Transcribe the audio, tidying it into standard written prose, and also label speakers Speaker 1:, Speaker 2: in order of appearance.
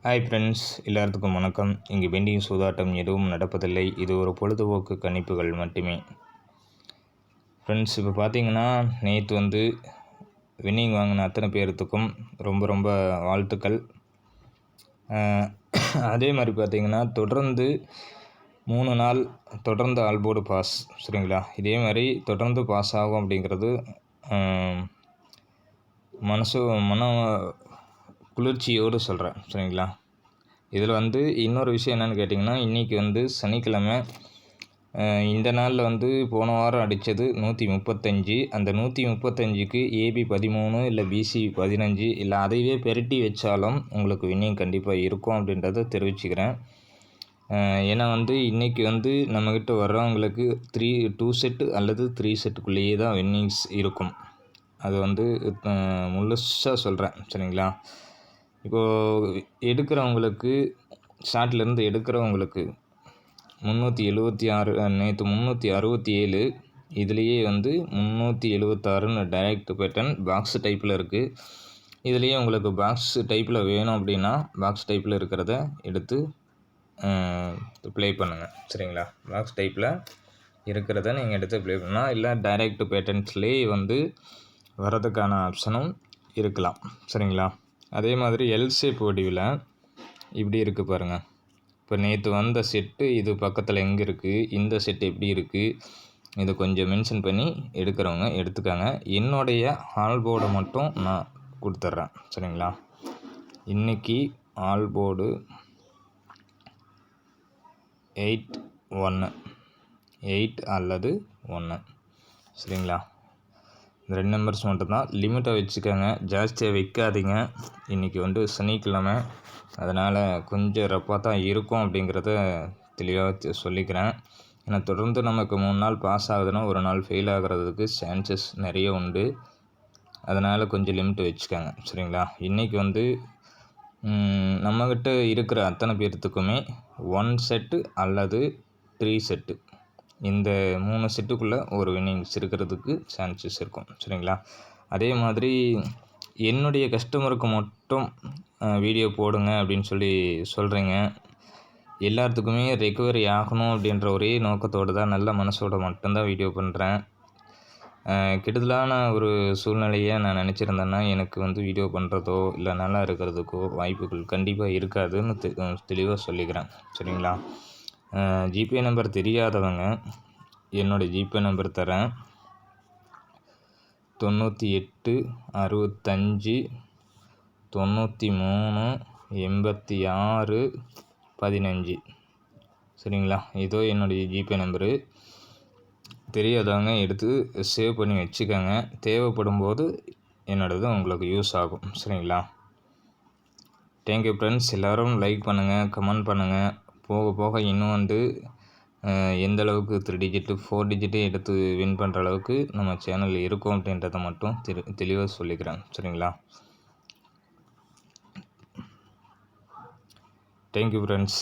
Speaker 1: Hi friends, எல்லாத்துக்கும் வணக்கம். இங்கே பெண்டிங் சூதாட்டம் எதுவும் நடப்பதில்லை. இது ஒரு பொழுதுபோக்கு கணிப்புகள் மட்டுமே. ஃப்ரெண்ட்ஸ், இப்போ பார்த்தீங்கன்னா நேற்று வின்னிங் வாங்கின அத்தனை பேர்த்துக்கும் ரொம்ப ரொம்ப வாழ்த்துக்கள். அதே மாதிரி பார்த்தீங்கன்னா தொடர்ந்து 3 நாள் தொடர்ந்து ஆல்போர்டு பாஸ், சரிங்களா? இதே மாதிரி தொடர்ந்து பாஸ் ஆகும் அப்படிங்கிறது மன குளிர்ச்சியோடு சொல்கிறேன், சரிங்களா? இதில் இன்னொரு விஷயம் என்னென்னு கேட்டிங்கன்னா, இன்றைக்கி சனிக்கிழமை. இந்த நாளில் போன வாரம் அடித்தது 135. அந்த 135க்கு ஏபி 13 இல்லை பிசி 15 இல்லை அதையே பெருட்டி வச்சாலும் உங்களுக்கு வின்னிங் கண்டிப்பாக இருக்கும் அப்படின்றத தெரிவிச்சுக்கிறேன். ஏன்னா இன்றைக்கி நம்மக்கிட்ட வர்றவங்களுக்கு 2 செட்டு அல்லது 3 செட்டுக்குள்ளேயே தான் வின்னிங்ஸ் இருக்கும். அது முழுசாக சொல்கிறேன், சரிங்களா? இப்போது எடுக்கிறவங்களுக்கு ஷார்ட்லேருந்து எடுக்கிறவங்களுக்கு 376, நேற்று 367, இதுலேயே 376ன்னு டைரக்ட் பேட்டர்ன் பாக்ஸ் டைப்பில் இருக்குது. இதுலேயே உங்களுக்கு பாக்ஸ் டைப்பில் வேணும் அப்படின்னா பாக்ஸ் டைப்பில் இருக்கிறத எடுத்து ப்ளே பண்ணுங்கள், சரிங்களா? பாக்ஸ் டைப்பில் இருக்கிறத நீங்கள் எடுத்து ப்ளே பண்ணால், இல்லை டைரக்ட் பேட்டர்ன்ஸ்லேயே வர்றதுக்கான ஆப்ஷனும் இருக்கலாம், சரிங்களா? அதே மாதிரி எல் ஷேப் வடிவில் இப்படி இருக்குது பாருங்கள். இப்போ நேற்று வந்த செட்டு இது பக்கத்தில் எங்கே இருக்குது, இந்த செட்டு எப்படி இருக்குது, இதை கொஞ்சம் மென்ஷன் பண்ணி எடுக்கிறவங்க எடுத்துக்காங்க. என்னுடைய ஆல்போர்டை மட்டும் நான் கொடுத்துட்றேன், சரிங்களா? இன்றைக்கி ஆல்போர்டு 8 அல்லது 1, சரிங்களா? இந்த 2 நம்பர்ஸ் மட்டும்தான். லிமிட்டை வச்சுக்கோங்க, ஜாஸ்தியாக வைக்காதீங்க. இன்றைக்கி சனிக்கிழமை, அதனால் கொஞ்சம் ரப்பாக தான் இருக்கும் அப்படிங்கிறத தெளிவாக சொல்லிக்கிறேன். ஏன்னா தொடர்ந்து நமக்கு 3 நாள் பாஸ் ஆகுதுன்னா ஒரு நாள் ஃபெயில் ஆகிறதுக்கு சான்சஸ் நிறைய உண்டு. அதனால் கொஞ்சம் லிமிட் வச்சுக்கோங்க, சரிங்களா? இன்றைக்கி நம்மக்கிட்ட இருக்கிற அத்தனை பேர்த்துக்குமே 1 செட்டு அல்லது 3 செட்டு, இந்த 3 செட்டுக்குள்ளே ஒரு வின்னிங்ஸ் இருக்கிறதுக்கு சான்சஸ் இருக்கும், சரிங்களா? அதே மாதிரி என்னுடைய கஸ்டமருக்கு மட்டும் வீடியோ போடுங்க அப்படின்னு சொல்கிறீங்க. எல்லாத்துக்குமே ரெக்கவரி ஆகணும் அப்படின்ற ஒரே நோக்கத்தோடு தான், நல்ல மனசோடு மட்டும்தான் வீடியோ பண்ணுறேன். கெடுதலான ஒரு சூழ்நிலையை நான் நினச்சிருந்தேன்னா எனக்கு வீடியோ பண்ணுறதோ இல்லை நல்லா இருக்கிறதுக்கோ வாய்ப்புகள் கண்டிப்பாக இருக்காதுன்னு தெளிவாக சொல்லிக்கிறேன், சரிங்களா? ஜிபே நம்பர் தெரியாதவங்க என்னோடய ஜிபே நம்பர் தரேன். 98 65 93 86 15, சரிங்களா? இதோ என்னுடைய ஜிபே நம்பரு. தெரியாதவங்க எடுத்து சேவ் பண்ணி வச்சுக்கோங்க. தேவைப்படும் போது என்னோடது உங்களுக்கு யூஸ் ஆகும், சரிங்களா? Thank you friends. எல்லோரும் லைக் பண்ணுங்கள், கமெண்ட் பண்ணுங்கள். போக போக இன்னும் எந்த அளவுக்கு 3 டிஜிட்டு 4 டிஜிட்டே எடுத்து வின் பண்ணுற அளவுக்கு நம்ம சேனல் இருக்கும் அப்படின்றத மட்டும் தெளிவாக சொல்லிக்கிறேன், சரிங்களா? Thank you friends.